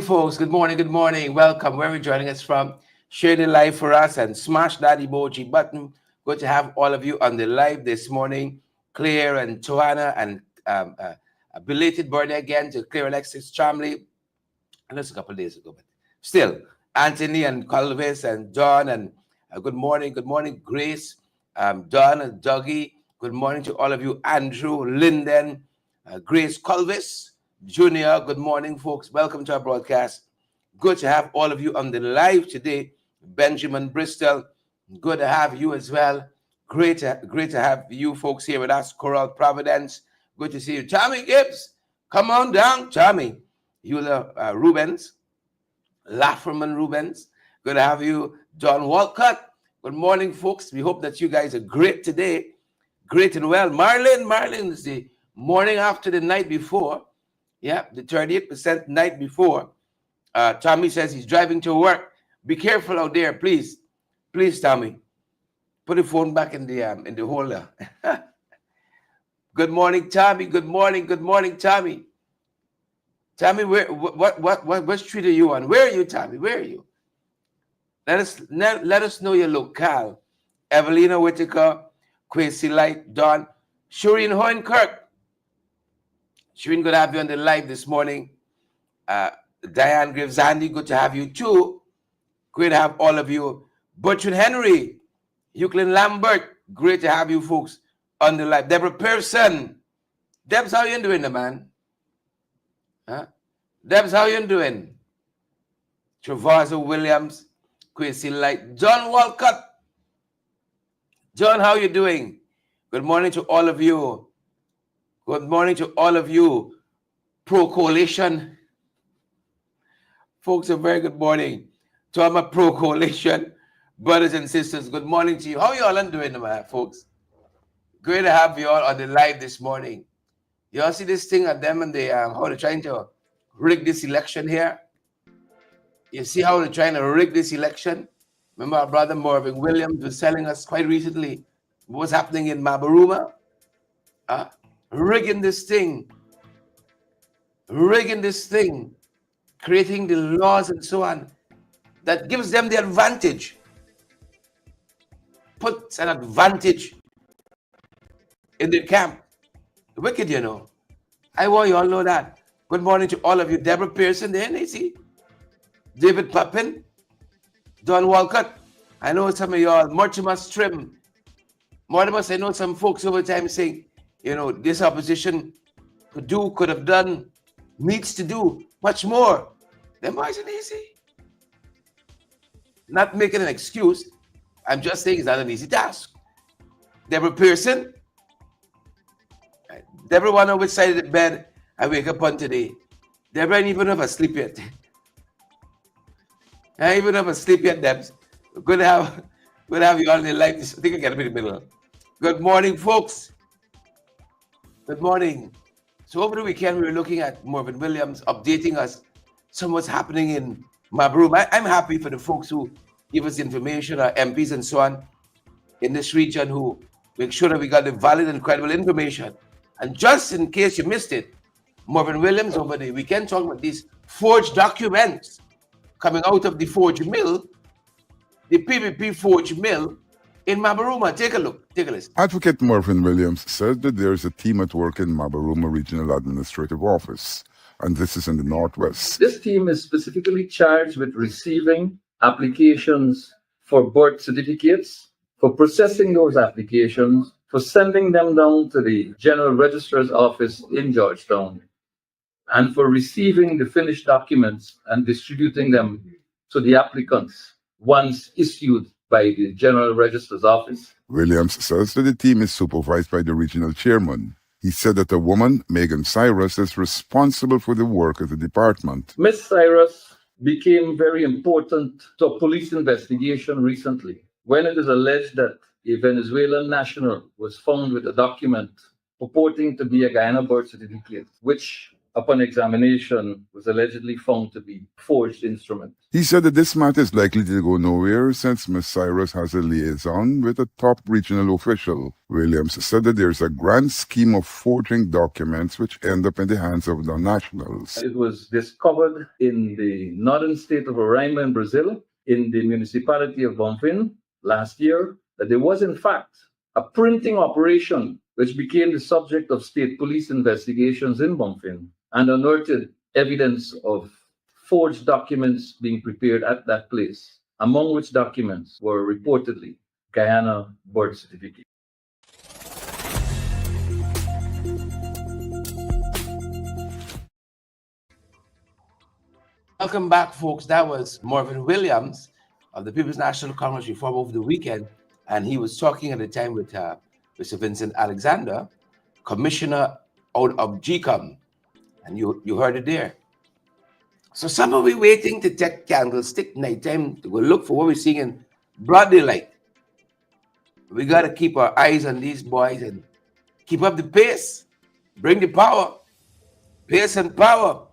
Folks, good morning, good morning. Welcome. Where are you joining us from? Share the live for us and smash that emoji button. Good to have all of you on the live this morning. Claire and Joanna and a belated birthday again to Claire Alexis Chamley. And that's a couple of days ago, but still, Anthony and Calvis and John and good morning, Grace, Don and Dougie. Good morning to all of you, Andrew, Linden, Grace Calvis. Junior, good morning, folks. Welcome to our broadcast. Good to have all of you on the live today. Benjamin Bristol, good to have you as well. Great to have you folks here with us. Coral Providence, good to see you. Tommy Gibbs, come on down, Tommy. Eula Rubens, Lafferman Rubens, good to have you. John Walcott, good morning, folks. We hope that you guys are great today, great and well. Marlin is the morning after the night before. Yeah, the 38% night before. Tommy says he's driving to work. Be careful out there, please. Please, Tommy. Put the phone back in the holder. Good morning, Tommy. Good morning, Tommy. Tommy, what street are you on? Where are you, Tommy? Where are you? Let us know your locale. Evelina Whitaker, Quasi Light, Don, Shureen Hoenkirk. Shireen, good to have you on the live this morning. Diane Graves, Andy, good to have you too. Great to have all of you. Bertrand Henry, Euclid Lambert, great to have you folks on the live. Deborah Pearson. Debs, how you doing, man? Huh? Debs, how you doing? Travasa Williams, Quincy Light. John Walcott. John, how you doing? Good morning to all of you. Good morning to all of you, Pro Coalition. Folks, a very good morning to all my Pro Coalition brothers and sisters. Good morning to you. How you all doing, folks? Great to have you all on the live this morning. You all see this thing at them and how they're trying to rig this election here? You see how they're trying to rig this election? Remember our brother Marvin Williams was telling us quite recently what's happening in Mabaruma? Rigging this thing, creating the laws and so on that gives them the advantage, puts an advantage in their camp. Wicked, you know. I want you all know that. Good morning to all of you. Deborah Pearson, the NAC, David Pappin, Don Walcott. I know some of y'all, Mortimer Strim. Mortimer, I know some folks over time saying, you know, this opposition could have done, needs to do much more. Them boys ain't easy. Not making an excuse. I'm just saying it's not an easy task. Deborah Pearson. Deborah wonder which side of the bed I wake up on today. Deborah ain't even have a sleep yet. I even have a sleep yet, Debs. Good to have you all in the life. I think I get up in the middle. Good morning, folks. Good morning. So over the weekend, we were looking at Marvin Williams updating us on what's happening in Mabaruma. I'm happy for the folks who give us information, our MPs and so on in this region who make sure that we got the valid and credible information. And just in case you missed it, Marvin Williams over the weekend talking about these forged documents coming out of the forge mill, the PPP forge mill in Mabaruma. Take a look, take a listen. Advocate Marvin Williams said that there is a team at work in Mabaruma Regional Administrative Office, and this is in the Northwest. This team is specifically charged with receiving applications for birth certificates for processing those applications, for sending them down to the General Registrar's office in Georgetown, and for receiving the finished documents and distributing them to the applicants once issued by the General Registrar's office. Williams says that the team is supervised by the regional chairman. He said that a woman, Megan Cyrus, is responsible for the work of the department. Miss Cyrus became very important to a police investigation recently when it is alleged that a Venezuelan national was found with a document purporting to be a Guyana birth certificate, which upon examination was allegedly found to be forged instrument. He said that this matter is likely to go nowhere since Ms. Cyrus has a liaison with a top regional official. Williams said that there's a grand scheme of forging documents which end up in the hands of the nationals. It was discovered in the northern state of Roraima in Brazil, in the municipality of Bonfim last year, that there was in fact a printing operation which became the subject of state police investigations in Bonfim and unearthed evidence of forged documents being prepared at that place, among which documents were reportedly Guyana birth certificates. Welcome back, folks. That was Marvin Williams of the People's National Congress Reform over the weekend, and he was talking at the time with Mr. Vincent Alexander, Commissioner out of GCOM, and you heard it there. So some of we waiting to take candlestick nighttime to go look for what we're seeing in broad daylight. We got to keep our eyes on these boys and keep up the pace, bring the power, pace and power.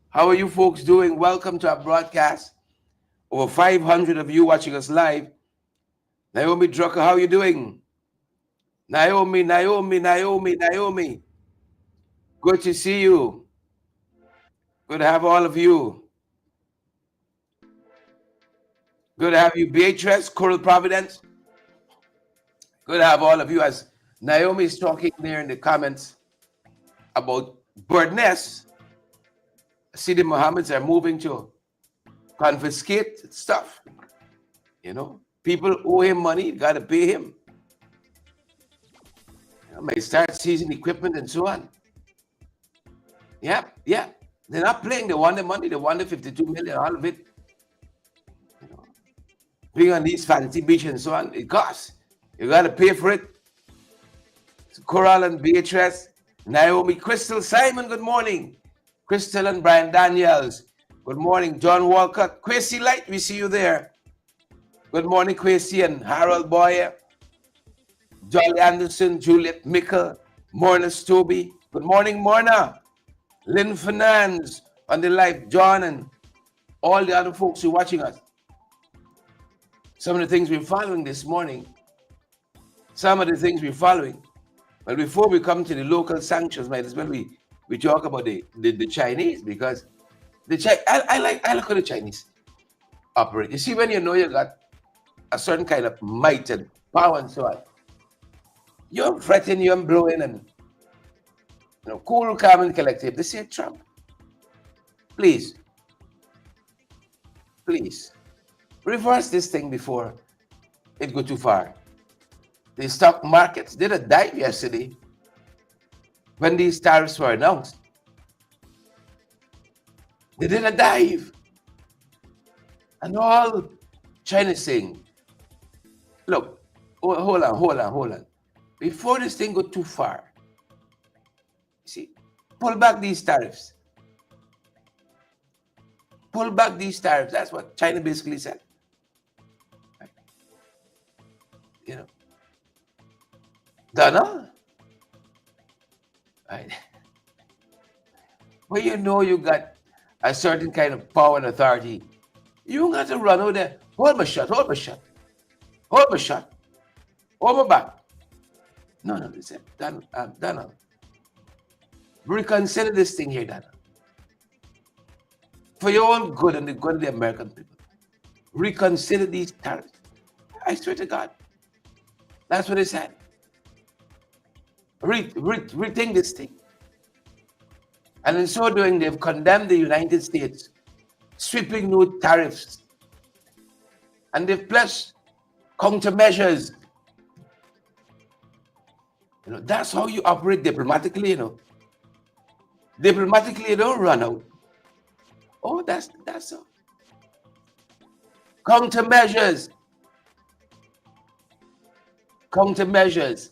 How are you folks doing? Welcome to our broadcast. Over 500 of you watching us live. Naomi Drucker, how are you doing? Naomi. Good to see you. Good to have all of you. Good to have you, Beatrice, Coral Providence. Good to have all of you. As Naomi is talking there in the comments about bird nests, see the Mohammeds are moving to confiscate stuff. You know, people owe him money, you got to pay him. You know, may start seizing equipment and so on. Yeah. They're not playing. They want the money. They want the 52 million, all of it. You know, being on these fancy beaches and so on, it costs. You got to pay for it. So Coral and Beatrice, Naomi, Crystal, Simon, good morning. Crystal and Brian Daniels, good morning. John Walcott, Quasi Light, we see you there. Good morning, Quasi and Harold Boyer, Jolly Anderson, Juliet Mickle, Morna Stobie. Good morning, Morna. Lynn Fernandes on the live, John and all the other folks who are watching us. Some of the things we're following this morning, But before we come to the local sanctions, might as well we talk about the Chinese, because I like how the Chinese operate. You see, when you know you got a certain kind of might and power and so on, you're fretting, you're blowing, and you know, cool, calm, and collective. They say, Trump, please, reverse this thing before it go too far. The stock markets did a dive yesterday when these tariffs were announced. They did a dive. And all China is saying, look, hold on. Before this thing go too far, see, pull back these tariffs. That's what China basically said. Right? You know, Donald, right? When you know you got a certain kind of power and authority, you don't got to run over there. Hold my shot. Hold my back. No, they said, Donald, reconsider this thing here, Donald. For your own good and the good of the American people. Reconsider these tariffs. I swear to God. That's what they said. Rethink this thing. And in so doing, they've condemned the United States, sweeping new tariffs. And they've pledged countermeasures You know, that's how you operate diplomatically, you know. Diplomatically, you don't run out. Oh, that's so. Countermeasures. Countermeasures.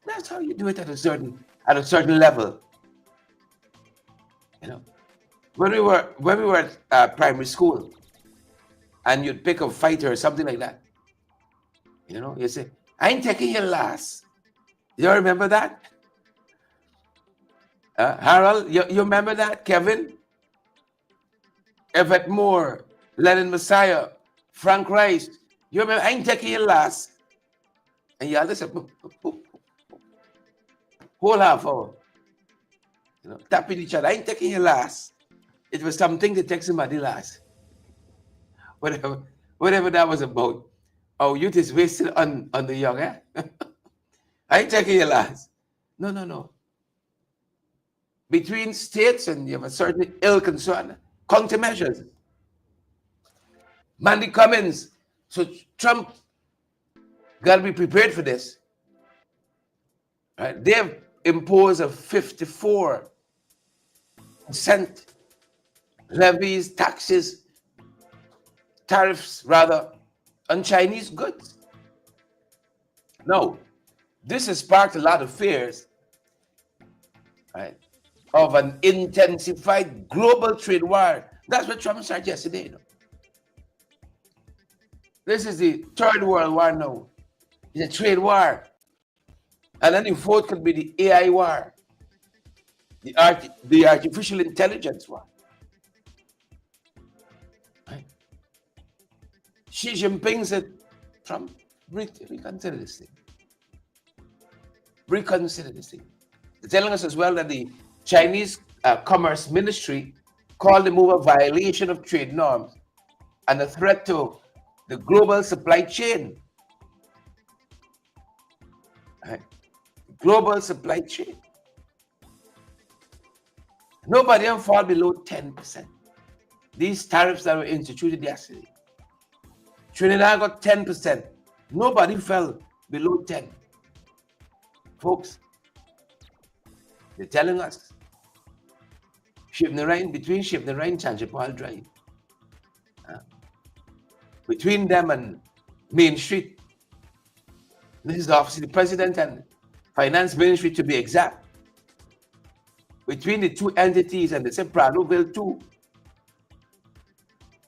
That's how you do it at a certain level. You know, when we were at primary school, and you'd pick a fighter or something like that. You know, you say, "I ain't taking your last." You remember that? Harold, you remember that? Kevin, Everett Moore, Lennon Messiah, Frank Rice. You remember? I ain't taking your last. And you all just said, whole half hour. You know, tapping each other. I ain't taking your last. It was something to take somebody last. Whatever that was about. Our youth is wasted on the young, eh? I ain't taking your last. No. Between states, and you have a certain ill concern, countermeasures. Mandy Cummins. So Trump got to be prepared for this. Right? They've imposed a 54% levies, taxes, tariffs rather, on Chinese goods. Now, this has sparked a lot of fears, right, of an intensified global trade war. That's what Trump started yesterday. You know? This is the third world war now. It's a trade war. And then the fourth could be the AI war, the artificial intelligence war. Right? Xi Jinping said, Trump, reconsider this thing. Reconsider this thing. They're telling us as well that the Chinese Commerce Ministry called the move a violation of trade norms and a threat to the global supply chain. Right? Global supply chain. Nobody will fall below 10%. These tariffs that were instituted yesterday. Trinidad got 10%. Nobody fell below 10. Folks, they're telling us between Shibnarine and Chanchapal Drive, between them and Main Street, this is the office of the President and Finance Ministry to be exact. Between the two entities and the same Pradoville too,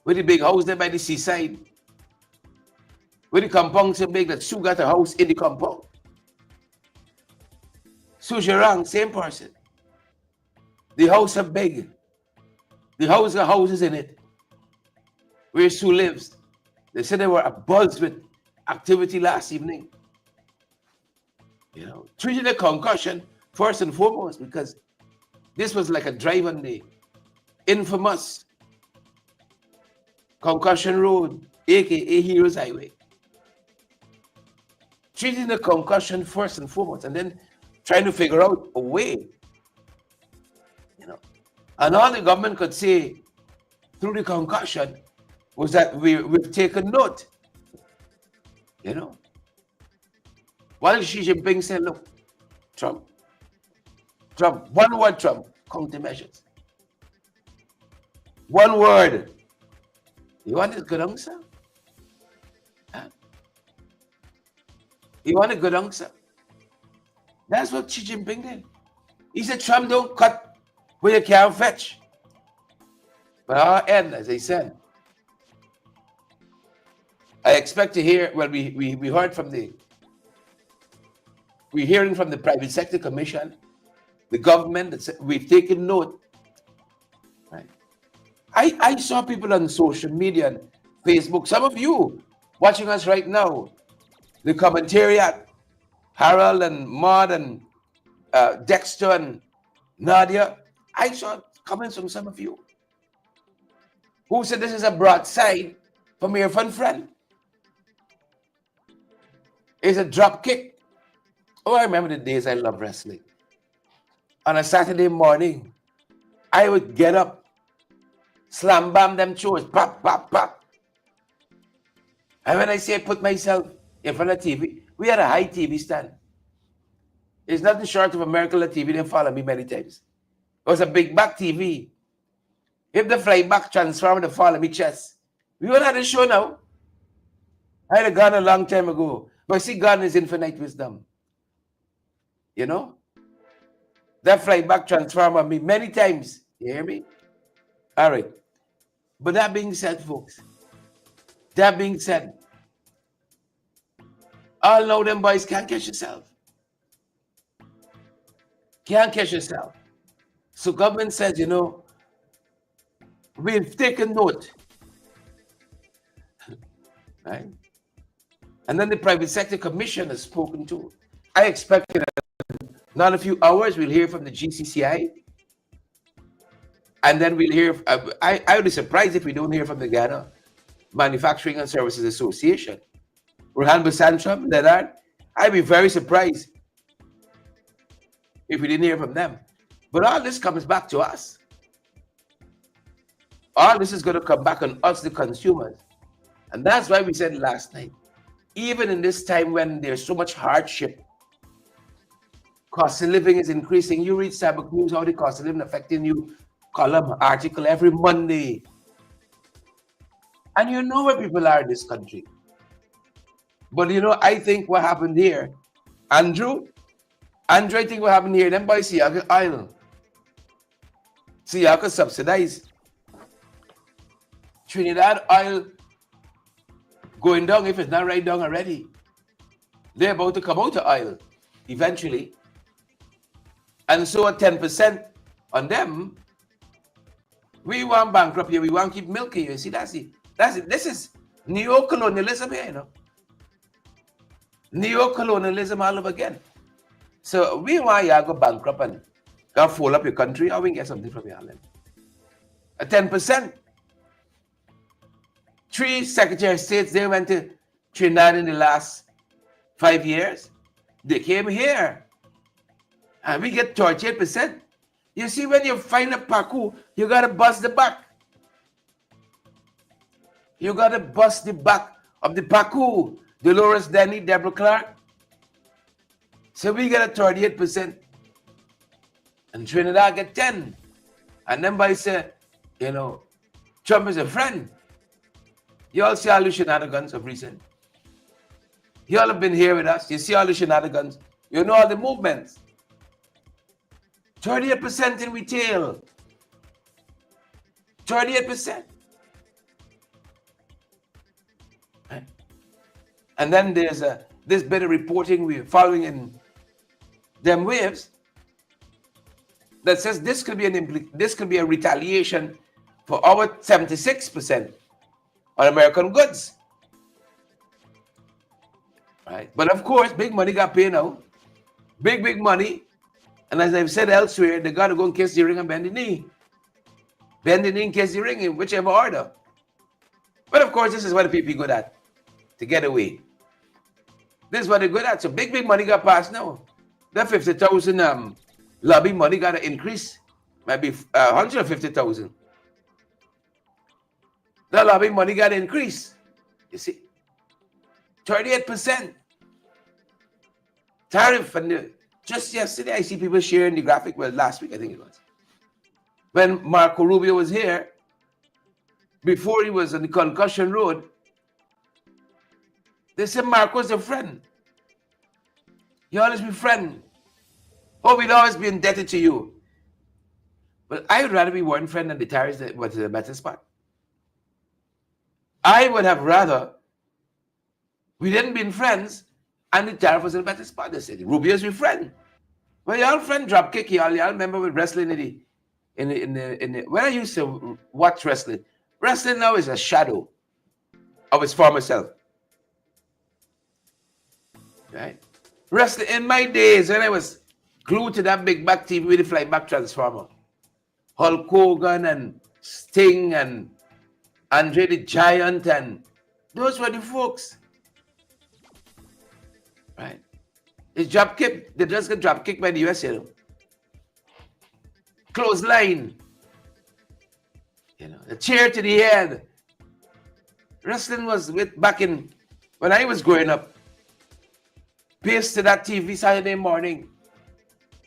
with the big house there by the seaside, with the compound so big that Sue got a house in the compound. Sue Gerang, same person. The house are big. The house got houses in it. Where Sue lives. They said they were abuzz with activity last evening. You know, treated a concussion first and foremost because this was like a drive on the infamous Concussion Road, aka Heroes Highway. Treating the concussion first and foremost, and then trying to figure out a way, you know. And all the government could say through the concussion was that we've taken note, you know. While Xi Jinping said, look, Trump, one word, Trump, countermeasures. One word. You want a good answer? Huh? You want a good answer? That's what Xi Jinping did. He said, Trump, don't cut where you can't fetch. But our end, as I said, I expect to hear, well, we heard from we're hearing from the Private Sector Commission, the government, that we've taken note. Right? I saw people on social media and Facebook, some of you watching us right now, the commentariat, Harold and Maud and Dexter and Nadia. I saw comments from some of you who said this is a broadside from your fun friend. It's a drop kick. Oh, I remember the days I loved wrestling. On a Saturday morning, I would get up, slam bam them chores, pop, pop, pop. And when I say I put myself in front of TV, we had a high TV stand. It's nothing short of a miracle that TV didn't follow me many times. It was a big back TV. If the fly back transformer to follow me chest, we won't have the show now. I had a gun a long time ago. But see, God is infinite wisdom. You know? That fly back transformer me many times. You hear me? All right. But that being said, folks, that being said, all know them boys can't catch yourself. Can't catch yourself. So government says, you know, we've taken note. Right? And then the private sector commission has spoken too. I expect in not a few hours we'll hear from the GCCI. And then we'll hear, I would be surprised if we don't hear from the Guyana Manufacturing and Services Association. Rohan Basantram, Leonard, I'd be very surprised if we didn't hear from them. But all this comes back to us. All this is going to come back on us, the consumers. And that's why we said last night, even in this time when there's so much hardship, cost of living is increasing. You read Cyber News, how the cost of living affecting you, column, article every Monday. And you know where people are in this country. But you know, I think what happened here, Andrew, I think what happened here, them boys see oil. See, I could subsidize. Trinidad oil going down if it's not right down already. They're about to come out of oil eventually. And so at 10% on them, we want bankrupt here, we want to keep milking you. See, that's it. This is neo-colonialism here, you know. Neo-colonialism all over again. So we want you to go bankrupt and go fold up your country, or we can get something from your island. At 10%. 3 Secretary of States, they went to Trinidad in the last 5 years. They came here. And we get 38%. You see, when you find a paku, you got to bust the back. You got to bust the back of the paku. Dolores Denny, Deborah Clark. So we get a 38%. And Trinidad get 10. And then by say, you know, Trump is a friend. You all see all the shenanigans of recent. You all have been here with us. You see all the shenanigans. You know all the movements. 38% in retail. 38%. Right? And then there's this bit of reporting we're following in them waves that says this could be a retaliation for our 76% on American goods. Right? But of course, big money got paid now. Big money. And as I've said elsewhere, they got to go and kiss the ring and bend the knee. Bend the knee and kiss the ring in whichever order. But of course, this is what the people good at. To get away. This is what they're good at. So big money got passed now. That 50,000 lobby money got to increase. Maybe 150,000. The lobby money got to increase. You see? 38%. Tariff. And just yesterday, I see people sharing the graphic. Well, last week, I think it was. When Marco Rubio was here, before he was on the concussion road, they said Marco's a friend. You always be friend. Oh, we'll always be indebted to you. But I would rather be one friend than the tariffs that was in a better spot. I would have rather we didn't been friends and the tariff was in a better spot. They said Rubio's your friend. Well, y'all friend dropkick, y'all remember with wrestling in the when I used to watch wrestling. Wrestling now is a shadow of its former self. Right? Wrestling in my days when I was glued to that big back TV with the fly back transformer. Hulk Hogan and Sting and Andre the Giant, and those were the folks. Right? It's drop kick. They just get drop kicked by the US, you know. Clothesline. You know, the chair to the head. Wrestling was back in when I was growing up. Based to that TV Saturday morning.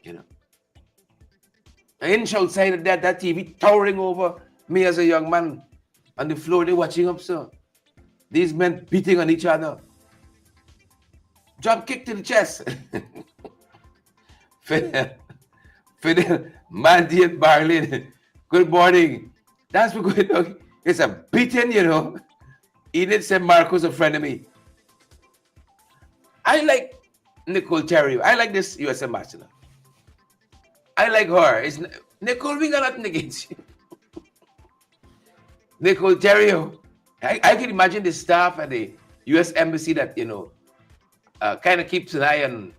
You know. An inch outside of that TV towering over me as a young man on the floor, they're watching up, sir. These men beating on each other. Drop kick to the chest. Fidel, Mandy and Barlin, good morning. That's what going on. It's a beating, you know. Enid said Marco's a friend of me. I like Nicole Terrio. I like this U.S. ambassador. I like her. It's Nicole, we got nothing against you. Nicole Terrio. I can imagine the staff at the U.S. embassy that, you know, kind of keeps an eye on,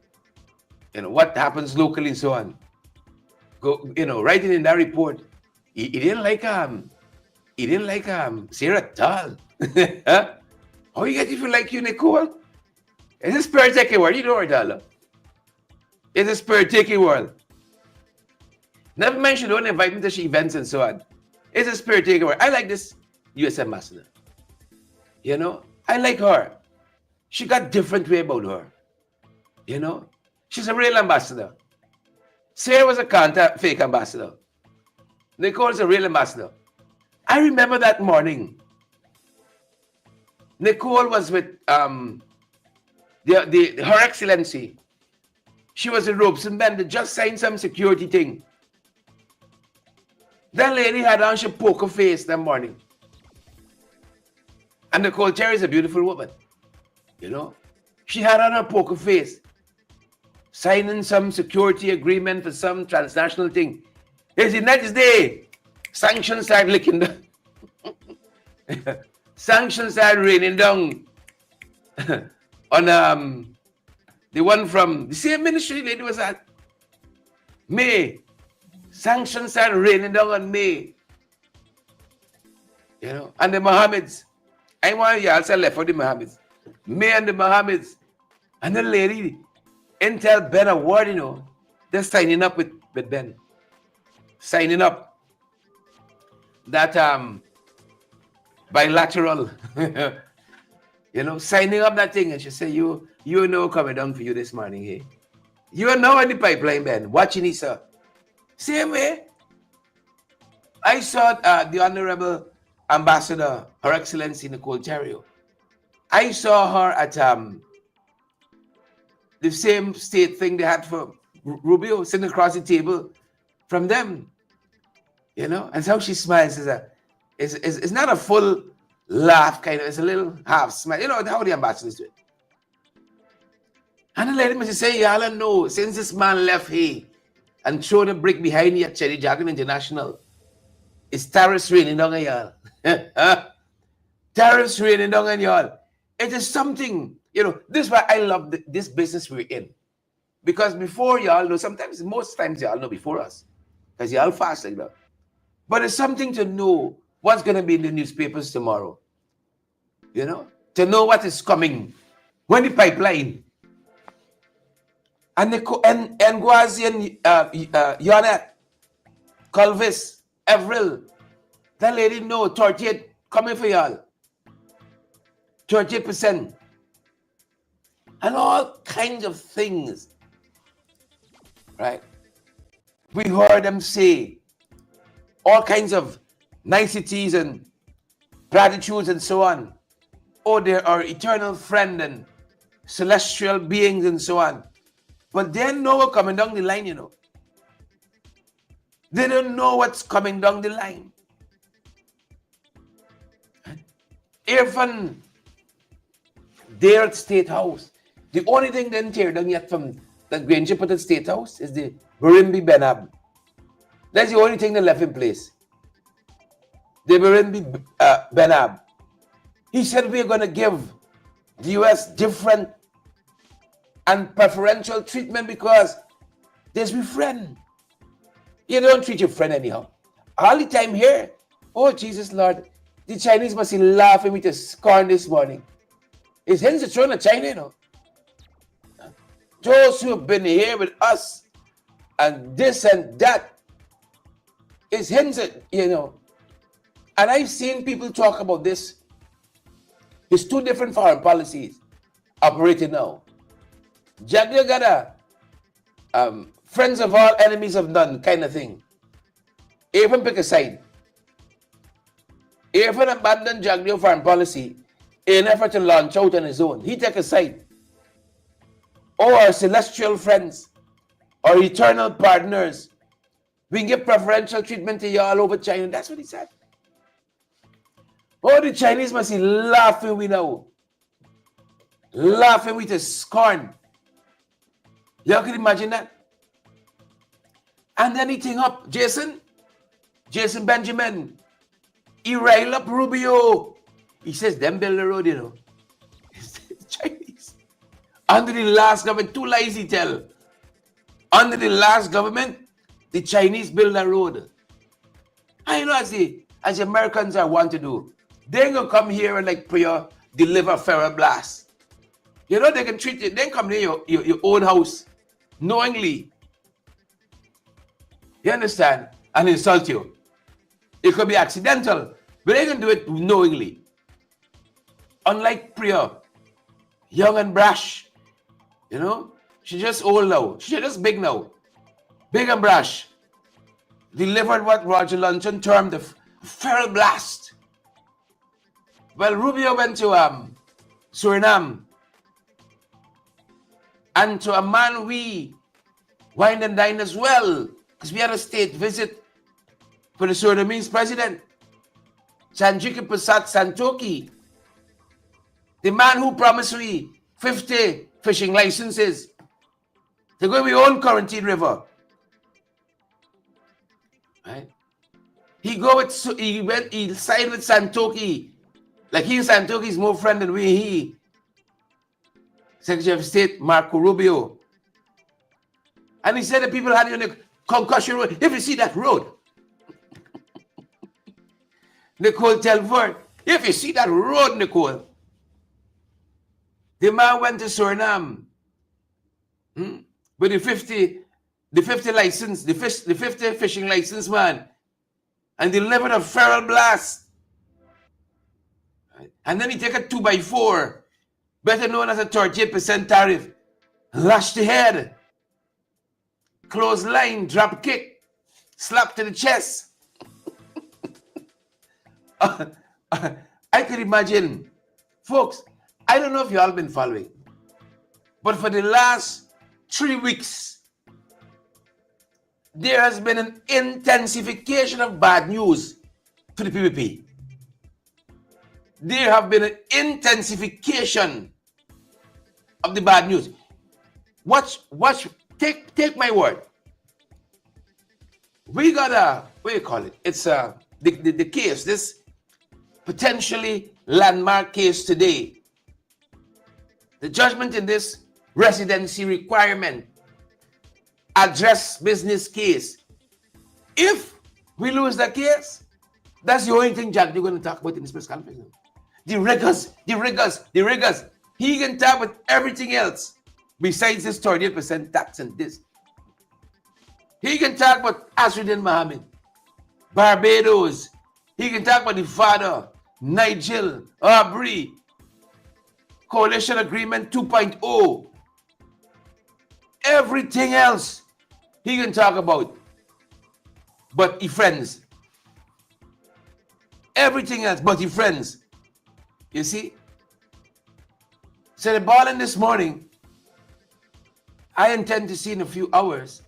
you know, what happens locally and so on. Go, you know, writing in that report. He didn't like Sarah Dahl. Huh? How you get if you like you, Nicole? It's a spirit taking world. You know her, Dahl. It's a spirit taking world. Never mind, she don't invite me to she events and so on. It's a spirit taking world. I like this U.S. ambassador. You know, I like her. She got different way about her. You know, she's a real ambassador. Sarah was a fake ambassador. Nicole's a real ambassador. I remember that morning. Nicole was with Her Excellency. She was in ropes and bend. They just signed some security thing. That lady had on she poker face that morning. And Nicole Terry is a beautiful woman. You know, she had on her poker face, signing some security agreement for some transnational thing. It's the next day, sanctions started licking down. Sanctions started raining down on the one from the same ministry lady was at. May. Sanctions started raining down on May. You know, and the Mohammeds. I want you also left for the Mohammeds. May and the Mohammeds. And the lady, Intel Ben Award, you know, they're signing up with Ben. Signing up that bilateral, you know, signing up that thing. And she said, you know coming down for you this morning, hey. You are now in the pipeline, Ben, watching it, sir. Same way. I saw the Honorable Ambassador, Her Excellency Nicole Terrio. I saw her at the same state thing they had for Rubio, sitting across the table from them. You know, and how she smiles is not a full laugh, kind of, it's a little half smile. You know how the ambassadors do it. And the lady must say, y'all know, since this man left here and throw the brick behind you at Cherry Jagan International, it's tariffs raining down on y'all. Tariffs raining down on y'all. It is something, you know, this is why I love this business we're in. Because before y'all know, sometimes, most times y'all know before us. Because y'all fast like that. But it's something to know what's going to be in the newspapers tomorrow. You know, to know what is coming. When the pipeline. And Gwazi and Yonet, Colvis, Avril, that lady know 38 coming for y'all. 38%. And all kinds of things. Right? We heard them say all kinds of niceties and platitudes and so on. Oh, they're our eternal friend and celestial beings and so on. But they don't know what's coming down the line, you know. They don't know what's coming down the line. Irfan, there at State House. The only thing they didn't tear down yet from the Granger put at State House is the Burimbi Benab. That's the only thing they left in place. The Burimbi Benab. He said we're going to give the U.S. different and preferential treatment because there's my friend. You don't treat your friend anyhow. All the time here, oh Jesus Lord, the Chinese must be laughing with a scorn this morning. It's hence the throne of China, you know. Those who have been here with us and this and that is hence, you know. And I've seen people talk about this. It's two different foreign policies operating now. Jagger got a friends of all, enemies of none kind of thing. Even pick a side. Even abandon Jagdeo foreign policy in effort to launch out on his own. He take a side. Oh, our celestial friends, our eternal partners, we give preferential treatment to y'all over China. That's what he said. Oh, the Chinese must be laughing we now. Laughing with a scorn. Y'all can imagine that? And then he thing up, Jason Benjamin, he rile up Rubio. He says, them build the road, you know. Chinese. Under the last government, two lies he tell. Under the last government, the Chinese build a road. I know as the Americans are want to do. They gonna come here and like prayer, deliver feral blast. You know they can treat it, they come near your own house knowingly. You understand? And insult you. It could be accidental, but they can do it knowingly. Unlike Priya, young and brash, you know, she's just old now. She's just big now. Big and brash. Delivered what Roger Luncheon termed the feral blast. Well, Rubio went to Suriname. And to a man we wine and dine as well. Because we had a state visit for the Surinamese president, Sanjika Prasad Santoki. The man who promised me 50 fishing licenses to go to our own Quarantine River. Right? He signed with Santoki. Like he and Santoki is more friend than he. Secretary of State Marco Rubio. And he said the people had on the concussion road. If you see that road, Nicole Telford, if you see that road, Nicole, the man went to Suriname with the 50 license, the 50 fishing license man, and delivered a feral blast. Right? And then he take a 2x4, better known as a 38% tariff, lash the head, clothesline, drop kick, slap to the chest. I can imagine, folks, I don't know if you all been following, but for the last 3 weeks, there has been an intensification of bad news to the PPP. There have been an intensification of the bad news. Watch, take my word. We got what do you call it? It's the case, this potentially landmark case today. The judgment in this residency requirement address business case. If we lose the case, that's the only thing Jack you're going to talk about in this press conference. The rigors. He can talk about everything else besides this 38% tax and this. He can talk about Asruddin Mohammed, Barbados. He can talk about the father, Nigel, Aubrey, Coalition Agreement 2.0. Everything else he can talk about. But he friends. Everything else but he friends. You see? So the ball in this morning, I intend to see in a few hours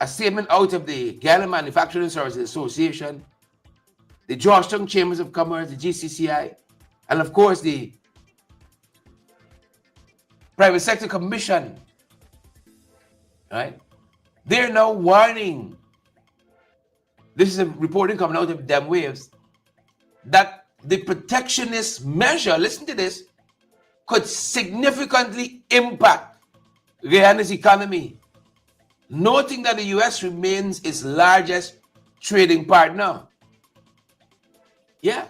a statement out of the Guyana Manufacturing Services Association, the Georgetown Chambers of Commerce, the GCCI, and of course the Private Sector Commission. Right? They're now warning. This is a reporting coming out of Dem Waves that the protectionist measure, listen to this, could significantly impact Guyana's economy, noting that the U.S. remains its largest trading partner. Yeah,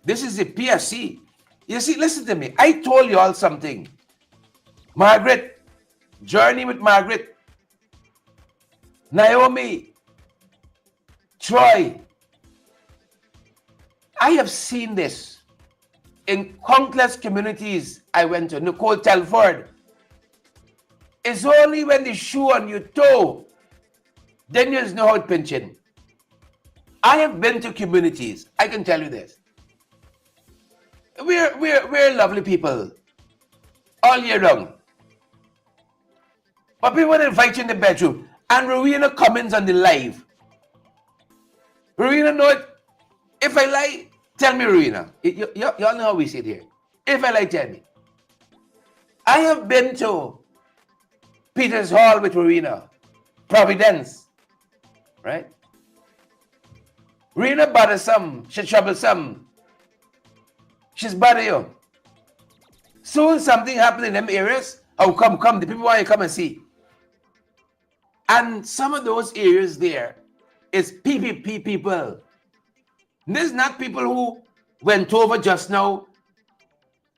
this is the PFC. You see, listen to me. I told you all something. Margaret, journey with Margaret, Naomi, Troy. I have seen this in countless communities I went to. Nicole Telford, It's only when the shoe on your toe, then you know how to pinch in. I have been to communities, I can tell you this. We're lovely people all year long. But people want to invite you in the bedroom. And Rowena comments on the live. Rowena know it. If I lie, tell me, Rowena. Y'all know how we sit here. If I lie, tell me. I have been to Peter's Hall with Rowena. Providence. Right? Rowena bothersome. She's troublesome. She's bad you. Soon something happened in them areas. Oh, come. The people want you come and see. And some of those areas there is PPP people. This is not people who went over just now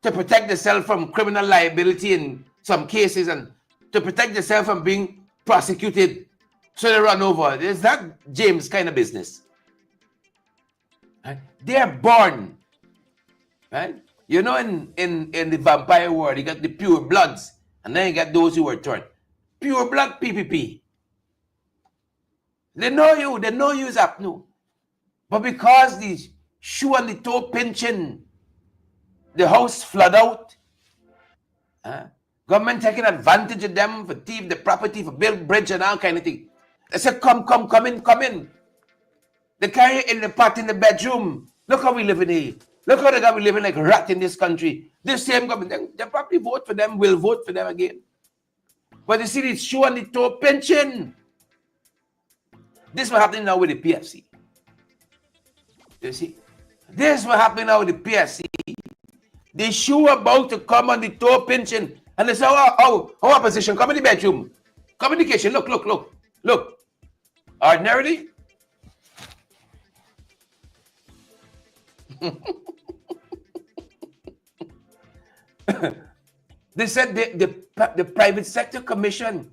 to protect themselves from criminal liability in some cases and to protect themselves from being prosecuted. So they run over. It's not James kind of business. Right? They are born. Right? You know, in the vampire world, you got the pure bloods, and then you got those who were turned. Pure blood PPP. They know you is up now. But because the shoe and the toe pinching, the house flood out. Government taking advantage of them for thief the property, for build bridge and all kind of thing. They say, come in. They carry you in the pot in the bedroom. Look how we live in here. Look how they got we living like a rat in this country. This same government, they probably vote for them, will vote for them again. But you see the shoe and the toe pinching. This is what happening now with the PFC. You see? This is what happening now with the PFC. The shoe about to come on the toe pinching. And they say, oh, opposition, come in the bedroom. Come in the kitchen. Look. Ordinarily. They said the private sector commission,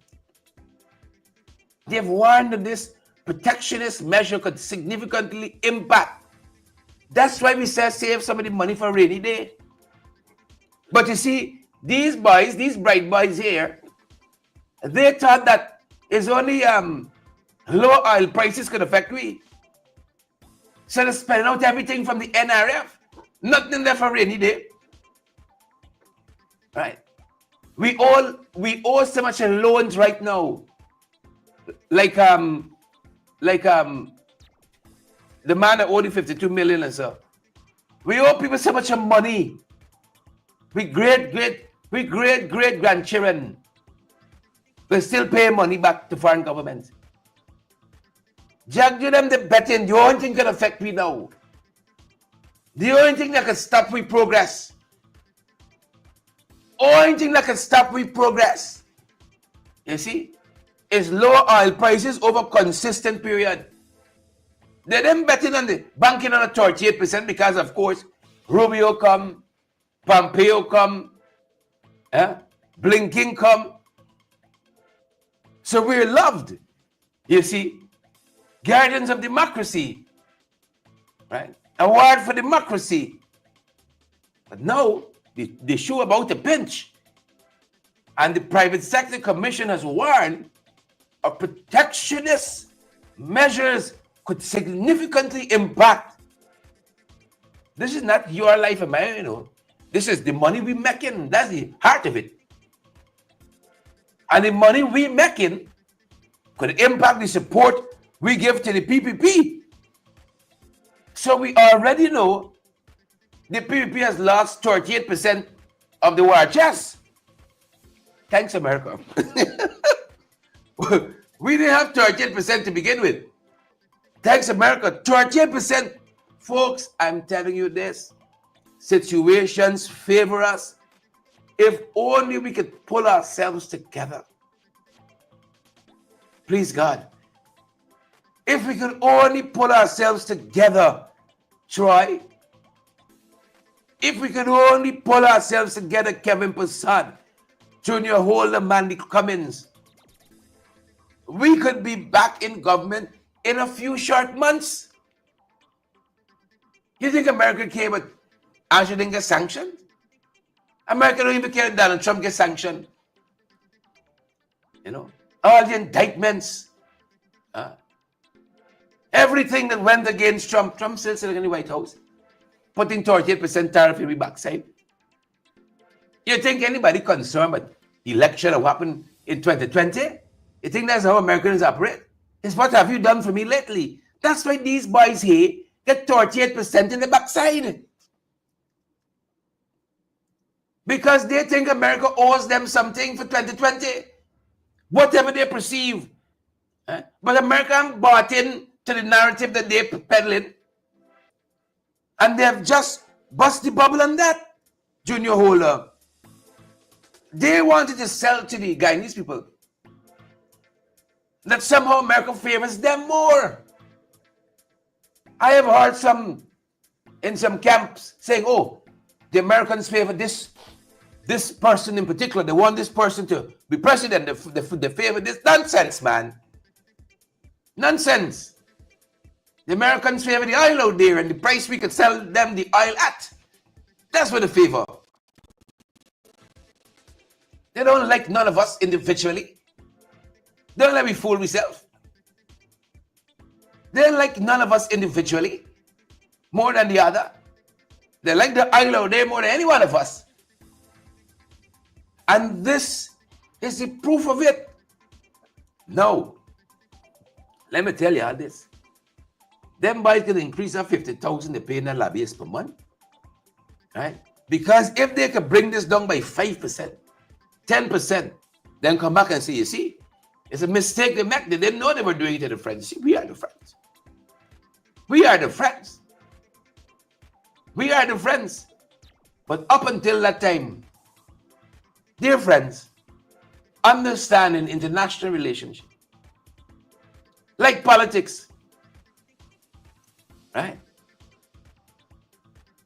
they've warned that this protectionist measure could significantly impact. That's why we said save some of the money for a rainy day. But you see, these boys, these bright boys here, they thought that it's only low oil prices could affect we. So they're spending out everything from the NRF. Nothing left for a rainy day. Right? We owe so much in loans right now. Like the man that owed 52 million or so. We owe people so much money. We great grandchildren will still pay money back to foreign governments. Jack, do them the betting. The only thing can affect me now. The only thing that can stop we progress. Only thing that can stop we progress. You see? Is low oil prices over consistent period. They them betting on the banking on a 38% because of course Rubio come, Pompeo come, Blinken come. So we're loved. You see? Guardians of democracy. Right? Award for democracy. But now the shoe about to pinch. And the private sector commission has warned of protectionist measures could significantly impact. This is not your life and mine, you know. This is the money we making. That's the heart of it. And the money we making could impact the support we give to the PPP. So we already know the PPP has lost 38% of the war chest. Thanks, America. We didn't have 38% to begin with. Thanks, America. 38%. Folks, I'm telling you this. Situations favor us. If only we could pull ourselves together. Please, God. If we could only pull ourselves together, Troy. If we could only pull ourselves together, Kevin Passad, Junior Holder, Mandy Cummins, we could be back in government in a few short months. You think America care about Angela didn't get sanctioned? America don't even care if Donald Trump gets sanctioned. You know, all the indictments, everything that went against Trump. Trump still sitting in the White House, putting 38% tariff in the backside. You think anybody concerned about the election or what happened in 2020? You think that's how Americans operate? It's what have you done for me lately? That's why these boys here get 38% in the backside. Because they think America owes them something for 2020. Whatever they perceive. But America bought in to the narrative that they're peddling. And they have just bust the bubble on that. Junior Holder. They wanted to sell to the Guyanese people that somehow America favors them more. I have heard some in some camps saying, oh, the Americans favor this person in particular. They want this person to be president. They favor this. Nonsense, man. Nonsense. The Americans favor the oil out there and the price we could sell them the oil at. That's what they favor. They don't like none of us individually. They don't let me fool myself. They don't like none of us individually more than the other. They like the oil out there more than any one of us. And this is the proof of it. Now, let me tell you all this. Them boys can increase of 50,000 they pay in their lobbyists per month. Right? Because if they could bring this down by 5%, 10%, then come back and say, you see, it's a mistake they made. They didn't know they were doing it to the French. See, we are the friends. We are the friends. We are the friends. But up until that time, dear friends, understanding international relationship, like politics, right?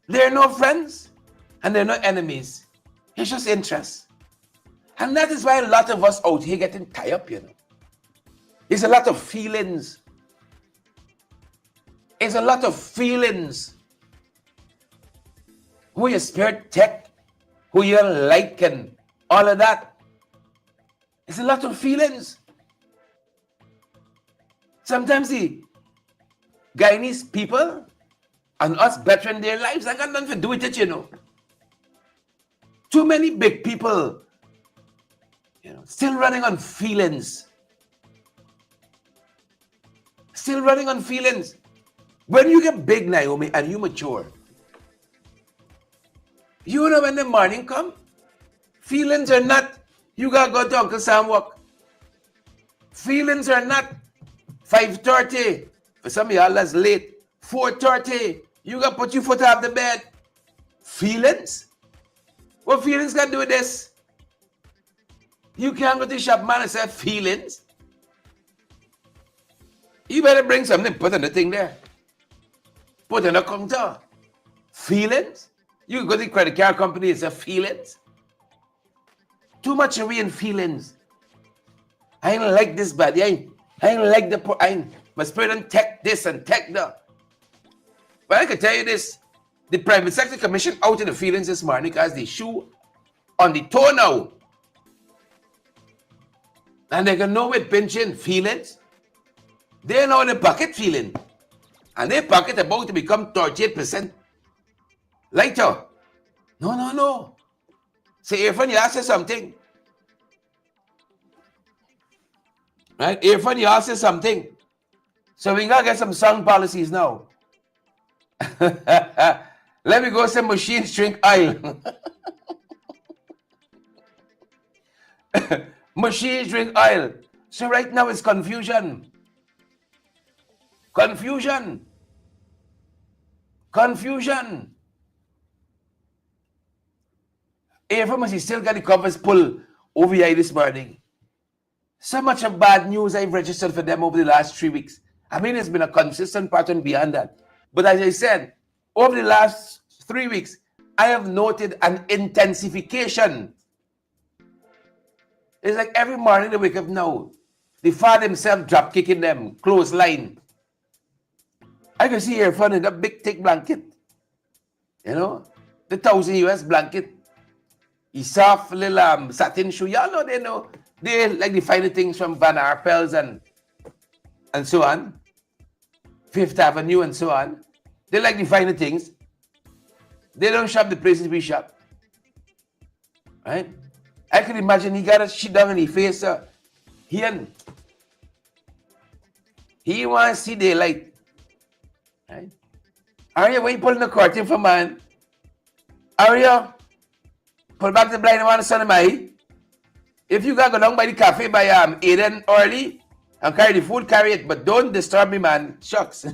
There are no friends and there are no enemies. It's just interests. And that is why a lot of us out here getting tied up, you know. It's a lot of feelings. It's a lot of feelings. Who you spirit tech, who you like, and all of that. It's a lot of feelings. Sometimes the Guyanese people and us bettering their lives, I got nothing to do with it, you know. Too many big people, you know, still running on feelings. Still running on feelings. When you get big, Naomi, and you mature, you know when the morning come, feelings are not, you gotta go to Uncle Sam walk. Feelings are not 5:30. For some of y'all that's late. 4:30. You gotta put your foot off the bed. Feelings? What feelings got to do with this? You can't go to the shop, man, and say feelings. You better bring something, put on the thing there. Put on the counter. Feelings? You go to the credit card company and say feelings. Too much away in feelings. I ain't like this body. I ain't like the my spirit and tech this and tech that. But I can tell you this. The private sector commission out in the feelings this morning because the shoe on the toe now. And they can know with pinching feelings. They know the pocket feeling. And their pocket about to become 38% lighter. No. Say, Irfan, you ask us something. Right? Irfan, you ask us something. So we gotta get some sound policies now. Let me go say machines drink oil. Machines drink oil. So right now it's confusion. Confusion. Everyone still got the covers pulled over here this morning. So much of bad news I've registered for them over the last 3 weeks. I mean, it's been a consistent pattern beyond that. But as I said, over the last 3 weeks, I have noted an intensification. It's like every morning they wake up now, the father himself drop kicking them, clothesline. I can see here in that big thick blanket. You know, the $1,000 US blanket. He soft little satin shoe. Y'all know they know They like the finer things from Van Arpels and so on, Fifth Avenue and so on. They like the finer things. They don't shop the places we shop. Right? I could imagine he got a shit down in his face. He wants to see daylight. Right? Are you, when you pulling the curtain for man? Are you? Pull back the blind and want to sun my. If you gotta go down by the cafe by 8 early and carry the food, carry it. But don't disturb me, man. Shucks.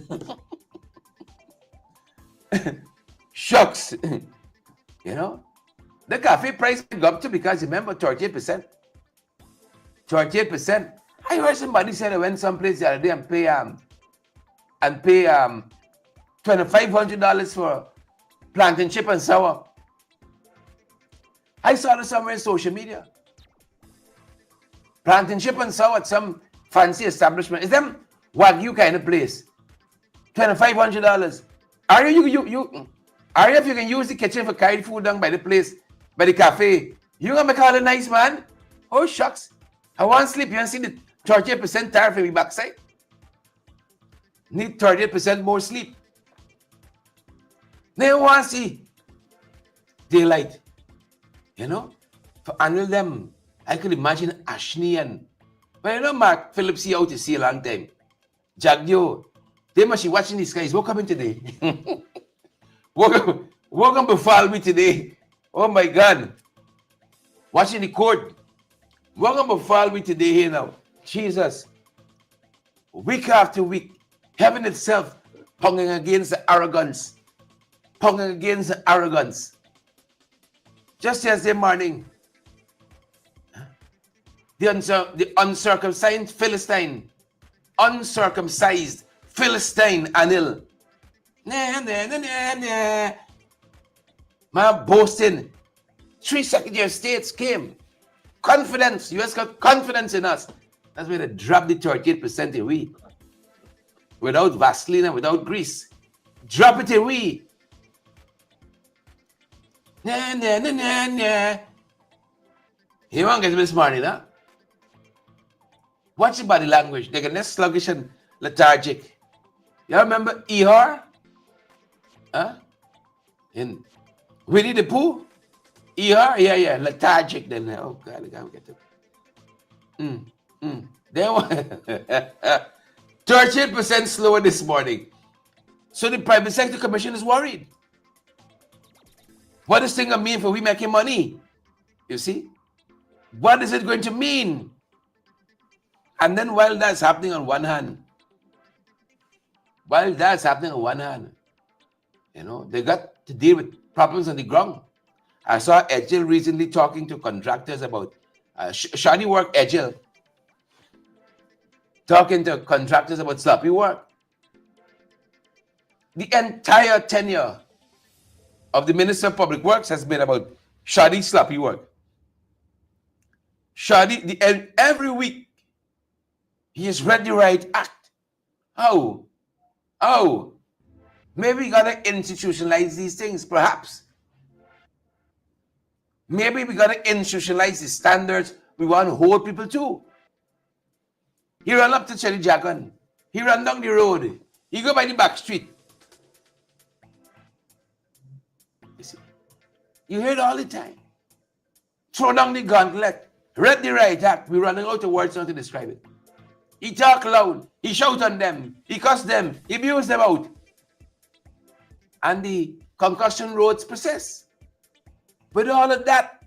Shucks. You know? The cafe price go up too because remember 38%. 38%. I heard somebody say they went someplace the other day and pay $2,500 for plantain chip and sour. I saw this somewhere in social media. Plantain chip and sour at some fancy establishment. Is them Wagyu kind of place? $2,500. Are you if you can use the kitchen for carry food down by the place, by the cafe, you gonna make all the nice, man? Oh shucks. I want sleep. You want to see the 38% tariff in my backside? Need 38% more sleep. They want to see daylight. You know? For annual them, I could imagine Ashney and, but you know, Mark Phillips here out to see a long time. Jagdio, they must be watching these guys. What coming today? What going to befall me today? Oh my God. Watching the court. What going to befall me today here now? Jesus. Week after week, heaven itself pounding against the arrogance. Pounding against the arrogance. Just yesterday morning, the uncircumcised Philistine, Anil. Man boasting. 3 second-year states came. Confidence. US got confidence in us. That's why they dropped the 38% away. Without Vaseline and without grease. Drop it away. He won't get this morning, huh? Watch the body language. They're getting sluggish and lethargic. You remember Ehar? Huh? In Winnie the Pooh? Ehar? Yeah, lethargic then. Oh God, I gotta get it. They were 38% slower this morning. So the private sector commission is worried. What does this thing mean for we making money? You see? What is it going to mean? And then while that's happening on one hand, you know, they got to deal with problems on the ground. I saw Edgel recently talking to contractors about shoddy work. Edgel talking to contractors about sloppy work. The entire tenure of the Minister of Public Works has been about shoddy, sloppy work. Shoddy, every week he has read the right act. Oh, maybe we gotta institutionalize these things, perhaps. Maybe we gotta institutionalize the standards we want to hold people to. He ran up to Cherry Jackson. He ran down the road. He go by the back street. You see, you hear it all the time. Throw down the gauntlet. Read the right act. We're running out of words now to describe it. He talk loud. He shout on them. He cuss them. He abuse them out. And the concussion roads persist. With all of that,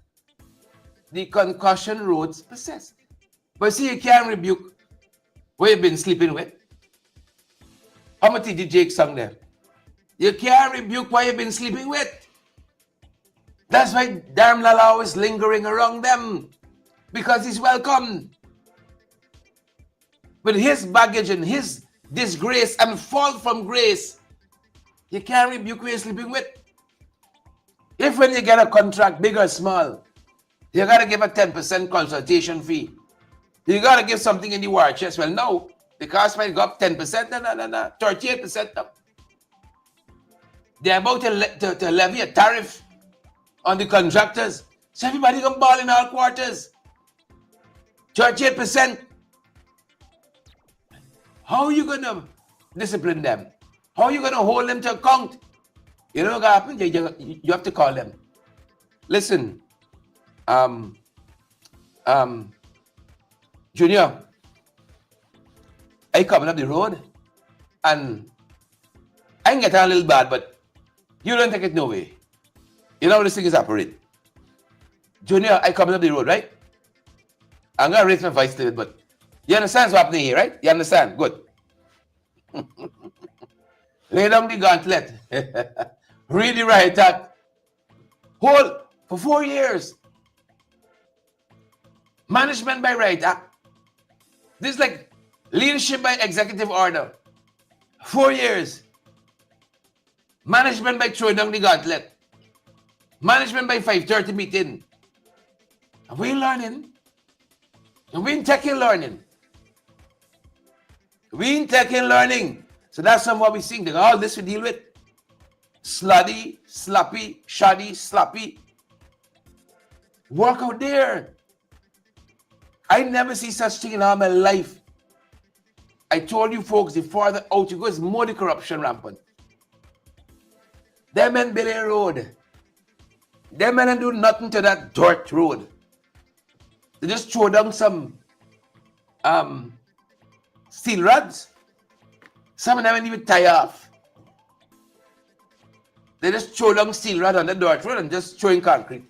the concussion roads persist. But see, you can't rebuke what you've been sleeping with. How much did Jake sung there? You can't rebuke what you've been sleeping with. That's why Darm Lala is lingering around them. Because he's welcome. With his baggage and his disgrace and fall from grace, you can't rebuke who you're sleeping with. If when you get a contract, big or small, you got to give a 10% consultation fee. You got to give something in the war chest. Well, no, the cost might go up 10%, no, 38%. No. They're about to levy a tariff on the contractors. So everybody can ball in all quarters. 38%. How are you going to discipline them? How are you going to hold them to account? You know what happened? You have to call them. Listen, Junior, I coming up the road and I can get a little bad, but you don't take it no way. You know how this thing is operate. Junior, I coming up the road, right? I'm going to raise my voice to it, but you understand what's happening here, right? You understand? Good. Lay down the gauntlet. Read the right act. Hold for 4 years. Management by right act. This is like leadership by executive order. 4 years. Management by throwing down the gauntlet. Management by 5:30 meeting. And we learning. And we in taking learning. We in taking learning. So that's some what we think. All this we deal with. Slutty, sloppy, shoddy, sloppy. Work out there. I never see such thing in all my life. I told you folks, the farther out you go, it's more the corruption rampant. Them men build a road. Them men do nothing to that dirt road. They just throw down some steel rods. Some of them even tie off. They just throw down steel rod on the dirt road and just throwing concrete.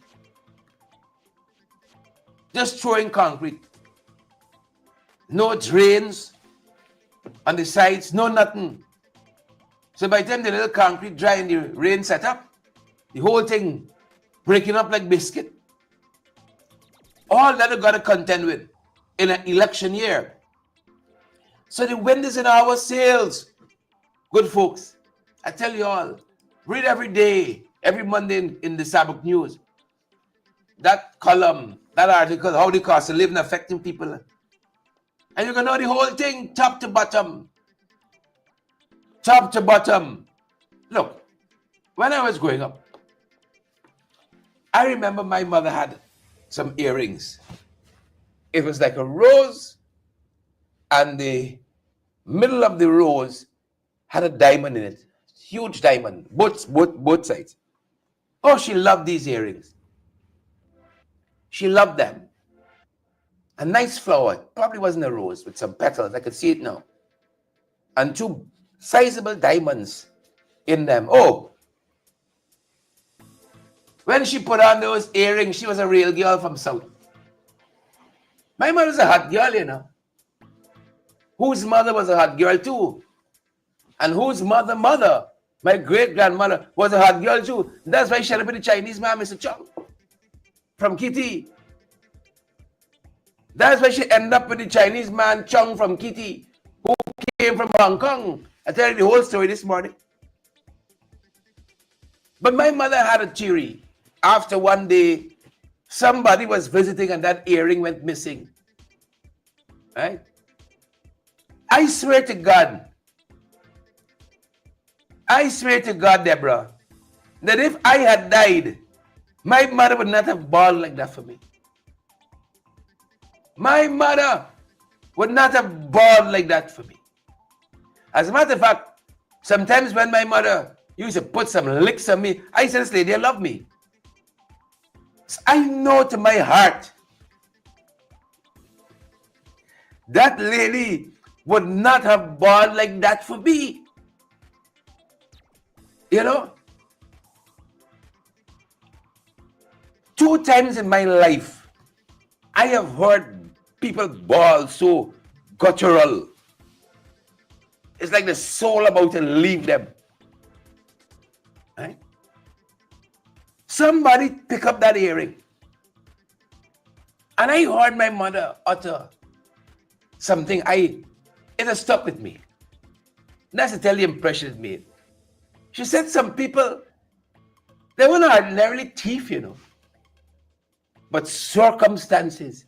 Just throwing concrete. No drains on the sides, no nothing. So by the time the little concrete dry and the rain set up, the whole thing breaking up like biscuit. All that you got to contend with in an election year. So the wind is in our sails. Good folks, I tell you all, read every day, every Monday in the Sabbath News. That column, that article, how the cost of living affecting people. And you can know the whole thing, top to bottom. Top to bottom. Look, when I was growing up, I remember my mother had some earrings. It was like a rose, and the middle of the rose had a diamond in it. Huge diamond, both sides. Oh, she loved these earrings. She loved them. A nice flower, probably wasn't a rose, with some petals. I could see it now. And 2 sizable diamonds in them. Oh, when she put on those earrings, she was a real girl from South. My mother was a hot girl, you know. Whose mother was a hot girl too. And whose mother, my great-grandmother, was a hot girl too. That's why she had with the Chinese man, Mr. Chong, from Kitty. That's why she ended up with the Chinese man, Chong from Kitty, who came from Hong Kong. I tell you the whole story this morning. But my mother had a theory. After one day, somebody was visiting and that earring went missing. Right? I swear to God, Deborah, that if I had died, my mother would not have bawled like that for me. My mother would not have bawled like that for me. As a matter of fact, sometimes when my mother used to put some licks on me, I said, this lady love me. I know to my heart that lady would not have bawled like that for me. You know? 2 times in my life, I have heard people bawl so guttural. It's like the soul about to leave them. Right? Somebody pick up that earring. And I heard my mother utter something. It has stuck with me. That's to tell the impression it made. She said some people, they were not ordinarily thief, you know. But circumstances.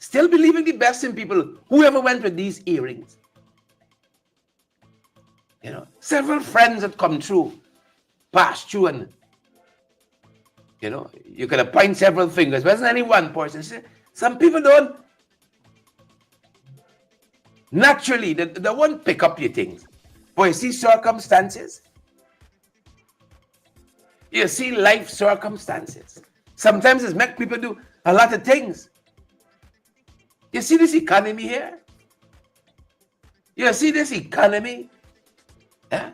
Still believing the best in people. Whoever went with these earrings. You know, several friends had come through, passed through, and you know, you could have pointed several fingers. Wasn't any one person. Some people don't Naturally, they won't pick up your things. But you see circumstances. You see life circumstances. Sometimes it's make people do a lot of things. You see this economy here? You see this economy? Yeah?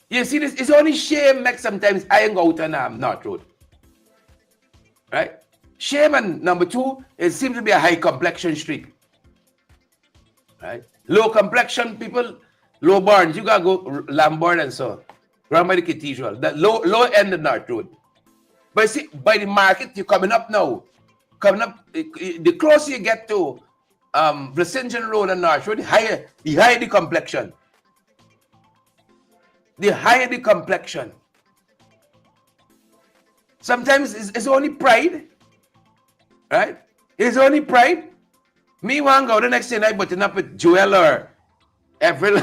You see this? It's only shame make sometimes I ain't go out on North Road. Right? Shame, and number two, it seems to be a high complexion street. Right? Low complexion people, low barns. You gotta go Lombard and so around by the cathedral. The low end of North Road. But see, by the market, you're coming up now. Coming up, the closer you get to Vincentian Road and North Road, the higher the complexion. The higher the complexion. Sometimes it's only pride. Right? It's only pride. Me want go the next day I button up with Joel or Avril.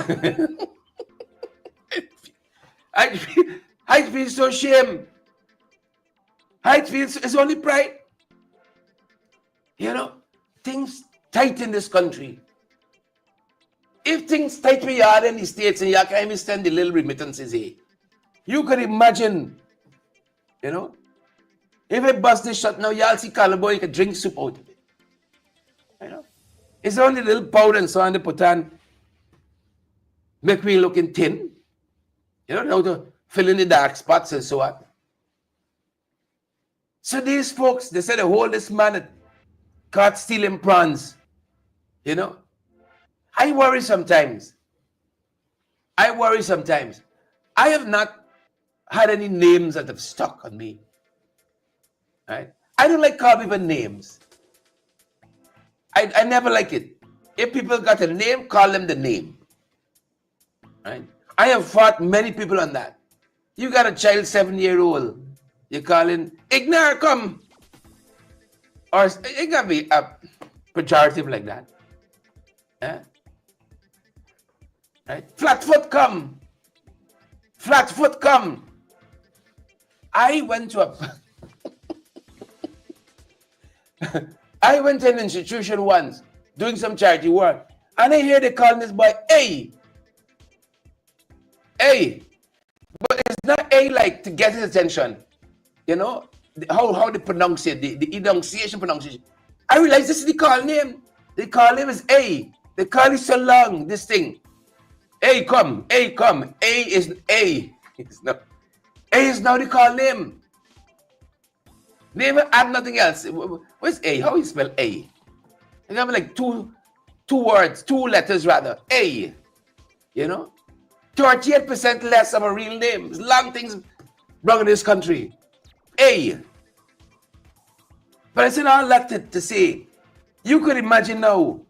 I feel so shame. I feel it's only pride. You know, things tight in this country. If things tight we are in the States and you can't even send the little remittances here, you could imagine, you know, if a bus is shut now, y'all see Calaboy, you can drink soup out of it. You know, it's only a little powder and so on they put on, make me looking thin. You know, how to fill in the dark spots and so on. So these folks, they said they hold this man that caught stealing prawns. You know, I worry sometimes. I have not had any names that have stuck on me. Right? I don't like calling people names. I never like it. If people got a name, call them the name. Right? I have fought many people on that. You got a child 7-year-old, you call him Ignore, come. Or it can be a pejorative like that. Yeah? Right? Flatfoot, come. Flatfoot, come. I went to I went to an institution once doing some charity work, and I hear they calling this boy A. But it's not A like to get his attention. You know, how they pronounce it, the enunciation pronunciation. I realize this is the call name. They call him as A. They call it so long, this thing. A come. A is A. It's not. A is now the call name. Never add nothing else. What's A? How you spell A? You have like two words, 2 letters rather. A. You know? 38% less of a real name. It's long things wrong in this country. A. But I said all that to say, you could imagine now,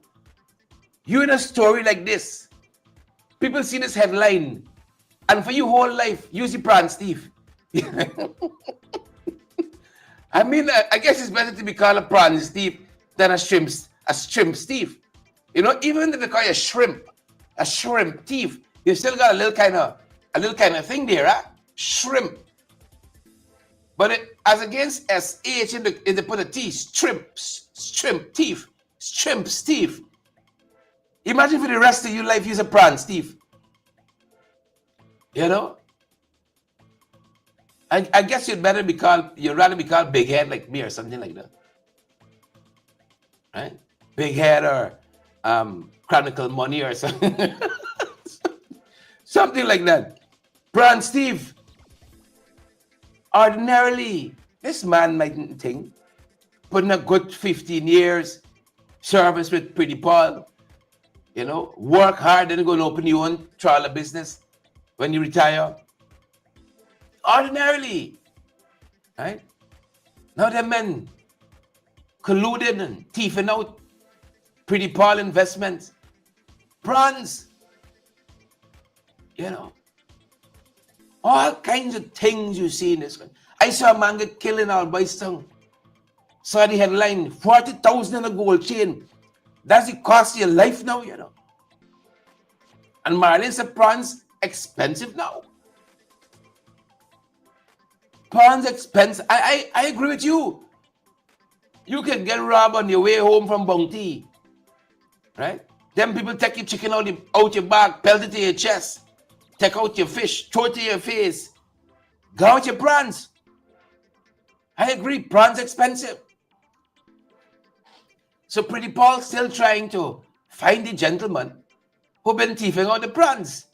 you in a story like this, people see this headline, and for your whole life, use the prawn Steve. I mean, I guess it's better to be called a prawn Steve than a shrimp Steve. You know, even if they call you a shrimp thief, you still got a little kind of thing there, huh? Shrimp. But as against SH in they put a T, shrimp thief. Imagine for the rest of your life you're a prawn Steve. You know? I guess you'd rather be called big head like me or something like that. Right? Big head or chronicle money or something. Something like that. Prawn Steve. Ordinarily, this man mightn't think, put in a good 15 years service with Pretty Paul, you know, work hard, then go and open your own trawler business when you retire. Ordinarily, right? Now the men colluded and thieving out Pretty Paul investments, prawns, you know. All kinds of things you see in this country. I saw a man get killed in Albistown. Saw the headline, 40,000 in a gold chain. That's the cost of your life now, you know. And Marlin said prawns expensive now. Prawns expensive. I agree with you. You can get robbed on your way home from Bounty. right? Them people take your chicken out your bag, pelt it to your chest, take out your fish, throw it to your face, go out your prawns. I agree, prawns expensive. So Pretty Paul still trying to find the gentleman who been thieving out the prawns.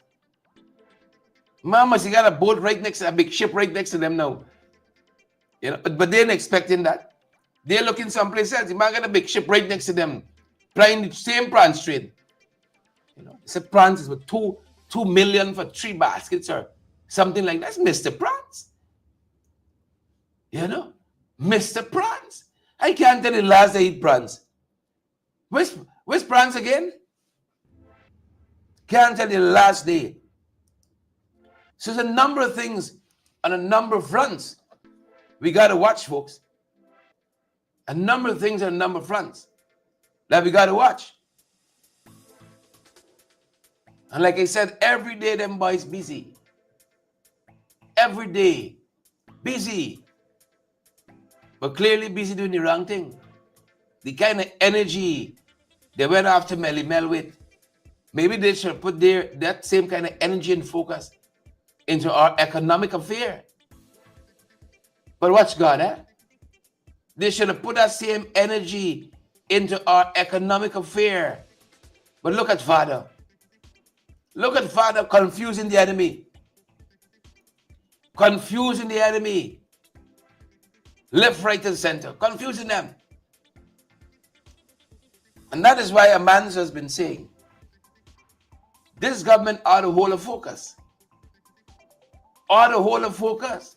Mama, she got a boat right next to a big ship right next to them now. You know, but they're not expecting that. They're looking someplace else. The man got a big ship right next to them, plying the same prawns trade. You know, it's a prawns is with 2 million for 3 baskets or something like that. That's Mr. Prawns. You know, Mr. Prawns. I can't tell you the last I eat prawns. Where's prawns again? Can't tell you the last day. So there's a number of things on a number of fronts we got to watch, folks. A number of things on a number of fronts that we got to watch. And like I said, every day them boys busy. Every day. Busy. But clearly busy doing the wrong thing. The kind of energy they went after Melly Mel with, maybe they should put that same kind of energy and focus into our economic affair. But watch God, eh? They should have put that same energy into our economic affair. But look at Father. Look at Father confusing the enemy. Confusing the enemy. Left, right, and center. Confusing them. And that is why Amans has been saying, this government ought to hold a focus. Ought to hold a focus.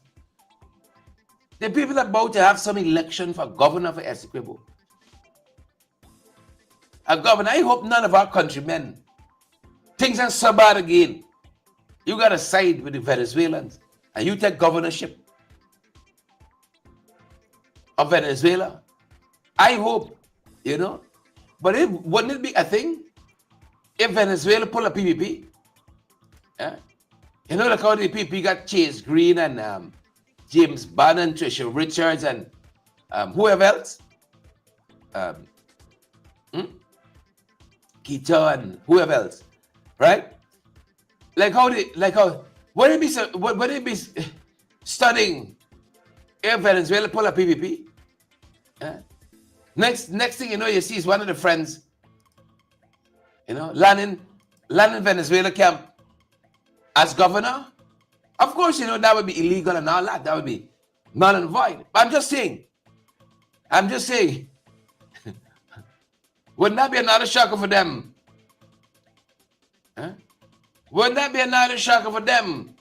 The people are about to have some election for governor for Essequibo. A governor, I hope none of our countrymen, things are so bad again. You got to side with the Venezuelans and you take governorship of Venezuela. I hope, you know. But wouldn't it be a thing if Venezuela pull a PPP? Yeah? You know, like how the PPP got Chase Green and James Bannon, Trisha Richards, and whoever else? Keita and whoever else, right? Wouldn't it be studying if Venezuela pull a PPP? Yeah? Next thing you know, you see is one of the friends, you know, landing Venezuela camp as governor. Of course, you know, that would be illegal and all that. That would be null and void. But I'm just saying, wouldn't that be another shocker for them? Huh? Wouldn't that be another shocker for them?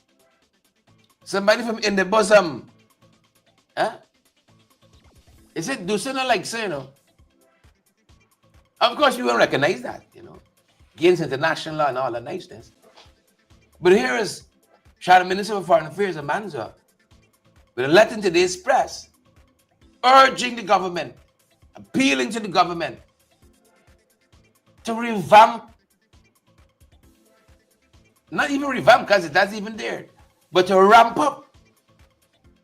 Somebody from in the bosom. Huh? Is it do something like so, you know? Of course, we won't recognize that, you know, against international law and all that niceness. But here is Shadow Minister for Foreign Affairs, Amanza, with a letter in today's press, urging the government, appealing to the government to revamp, not even revamp because that's even there, but to ramp up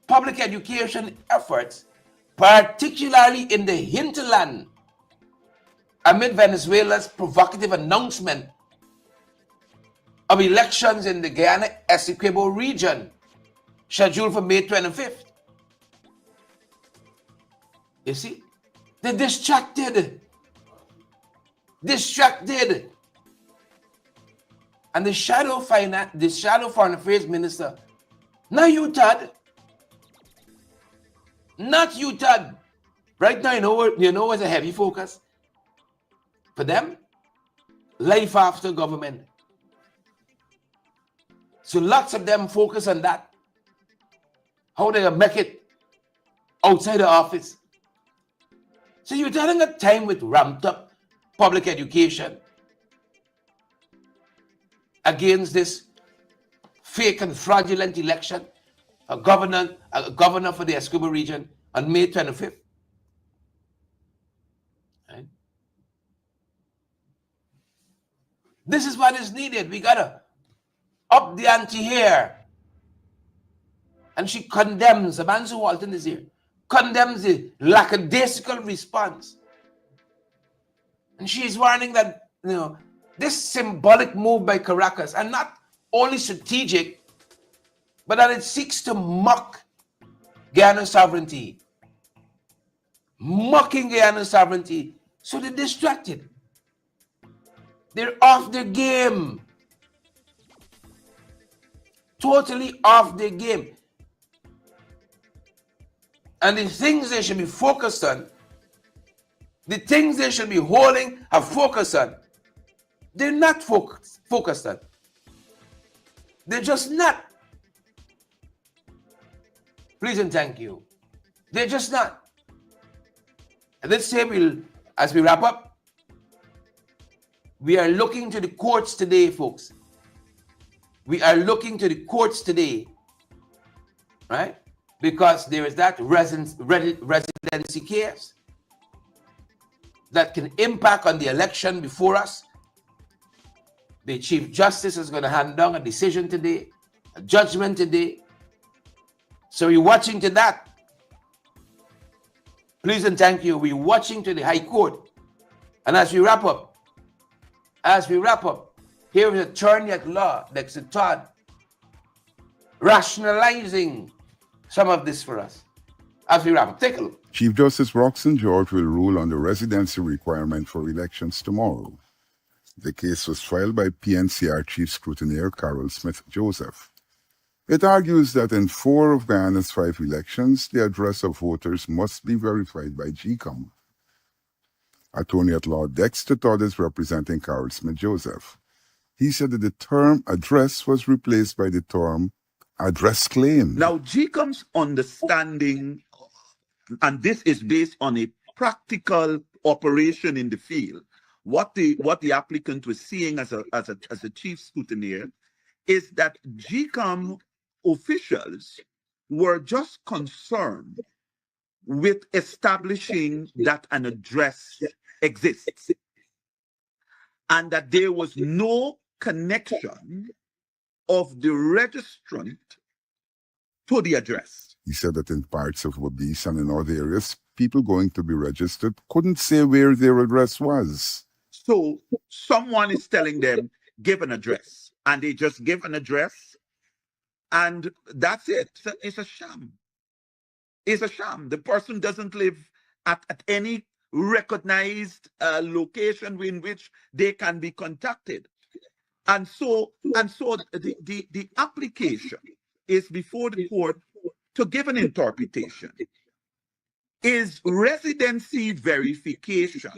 public education efforts, particularly in the hinterland, amid Venezuela's provocative announcement of elections in the Guyana Essequibo region, scheduled for May 25th. You see, they're distracted. And the shadow foreign affairs minister, not you, Todd. Not you, Todd. Right now, you know what's a heavy focus for them? Life after government. So lots of them focus on that. How they make it outside the office. So you're telling a time with ramped up public education against this fake and fraudulent election, a governor for the Essequibo region on May 25th. Right? This is what is needed. We gotta up the ante here. And she condemns, Amanza Walton is here, condemns the lackadaisical response. And she is warning that this symbolic move by Caracas, and not only strategic, but that it seeks to mock Guyana's sovereignty. Mocking Guyana's sovereignty. So they're distracted. They're off their game. Totally off their game. And the things they should be focused on, the things they should be holding a focus on, they're not focused on. They're just not. Please and thank you. They're just not. And let's say as we wrap up, we are looking to the courts today, folks. We are looking to the courts today, right? Because there is that residency case that can impact on the election before us. The Chief Justice is going to hand down a decision today, a judgment today. So we're watching to that. Please and thank you. We're watching to the High Court. And as we wrap up, here is Attorney at Law, Dexter Todd, rationalizing some of this for us. As we wrap up, take a look. Chief Justice Roxanne George will rule on the residency requirement for elections tomorrow. The case was filed by PNCR Chief Scrutineer Carol Smith-Joseph. It argues that in 4 of Guyana's 5 elections, the address of voters must be verified by GCOM. Attorney at Law Dexter Todd is representing Carol Smith-Joseph. He said that the term address was replaced by the term address claim. Now, GCOM's understanding, and this is based on a practical operation in the field, what the applicant was seeing as a chief scrutineer is that GCOM officials were just concerned with establishing that an address exists and that there was no connection of the registrant to the address. He said that in parts of Wabis and in other areas, people going to be registered couldn't say where their address was. So someone is telling them, give an address, and they just give an address, and that's it. It's a sham. It's a sham. The person doesn't live at any recognized location in which they can be contacted. And so the application is before the court to give an interpretation. Is residency verification,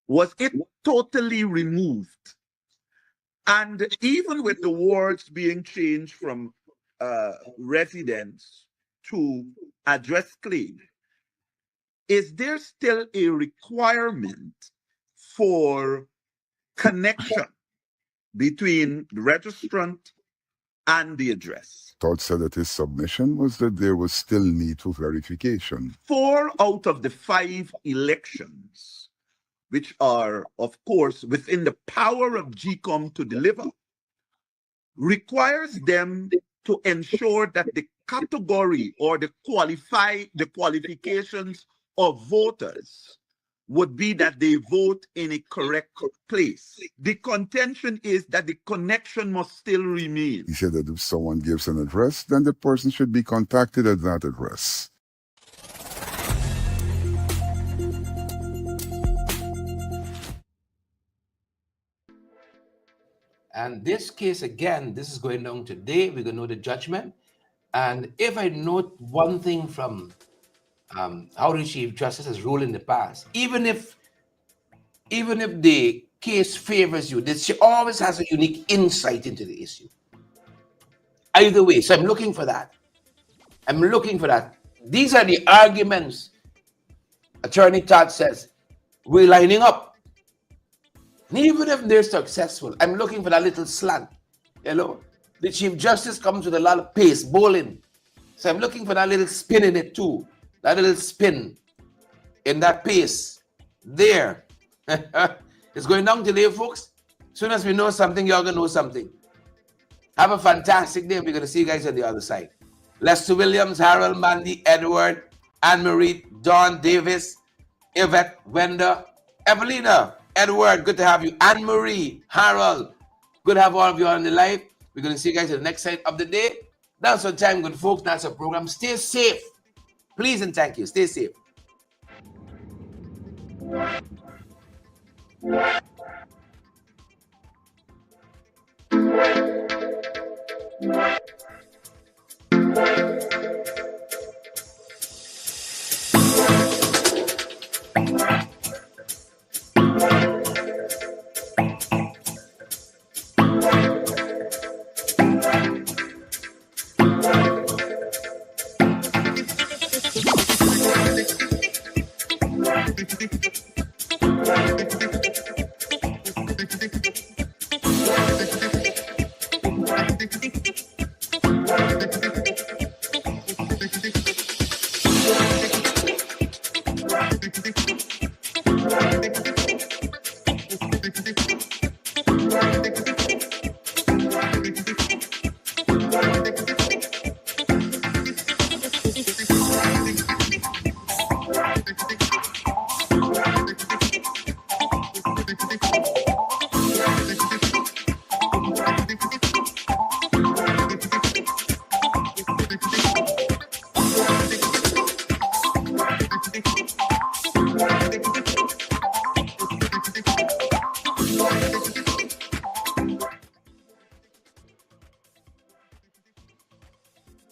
was it totally removed? And even with the words being changed from residence to address claim, is there still a requirement for connection between the registrant and the address? Todd said that his submission was that there was still need for verification. 4 out of the 5 elections, which are, of course, within the power of GCOM to deliver, requires them to ensure that the category or the qualifications of voters would be that they vote in a correct place. The contention is that the connection must still remain. He said that if someone gives an address, then the person should be contacted at that address. And this case, again, this is going down today. We're going to know the judgment. And if I note one thing from how the Chief Justice has ruled in the past, even if the case favors you, she always has a unique insight into the issue. Either way, so I'm looking for that. These are the arguments. Attorney Todd says, we're lining up. And even if they're successful, I'm looking for that little slant. The Chief Justice comes with a lot of pace, bowling. So I'm looking for that little spin in it too. That little spin in that pace. There. It's going down today, folks. As soon as we know something, you're going to know something. Have a fantastic day. We're going to see you guys on the other side. Lester Williams, Harold, Mandy, Edward, Anne-Marie, Dawn, Davis, Yvette, Wenda, Evelina. Edward, good to have you. Anne Marie, Harold, good to have all of you on the live. We're going to see you guys at the next side of the day. That's our time, good folks. That's our program. Stay safe. Please and thank you. Stay safe. Thank you.